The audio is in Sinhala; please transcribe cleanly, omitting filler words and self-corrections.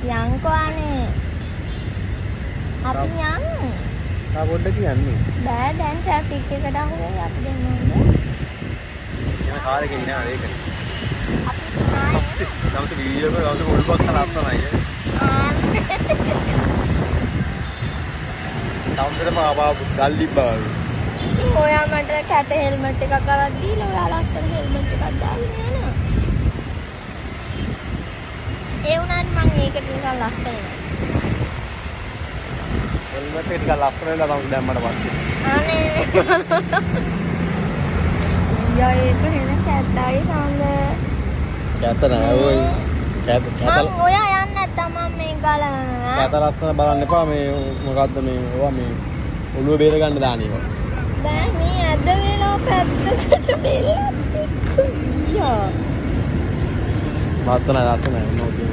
යන්කෝ අනේ. අපි යන්. තා පොඩ්ඩක් කියන්නේ. බෑ දැන් ට්‍රැෆික් එකට අහු වෙලා අපි දෙන්න ඕනේ. යන කාර් එකේ ඉන්නේ ඒක. අපි තමස වීඩියෝ එක ගවස මුල් බක් ලස්සනයි. තමසට පාපා ගල් දිබ්බා වගේ. ඉතින් ඔයා මට කැට හෙල්මට් එකක් අරන් දීලා ඔයා ලස්සන හෙල්මට් එකක් දාගෙන යනවා. ඒ වුණාට මම ඒකට නිකන් ලස්සනයි. හෙල්මට් එක ටිකක් ලස්සන වෙලා තමයි දැම්මට පස්සේ. අනේ. යා ඒක හෙන කැටයි සමග. කැත නෑ ඔය. කැත මම ඔයා යන්න නැත්තම් මම මේ ගලනවා. කැත ලස්සන බලන්න එපා මේ මොකද්ද මේ ඔවා මේ ඔළුව බේර ගන්න දාන ඒවා. බෑ මේ ඇද වෙනවා පැත්තකට බෙල්ලත් එක්ක. යා. ලස්සනයි නෝකිය.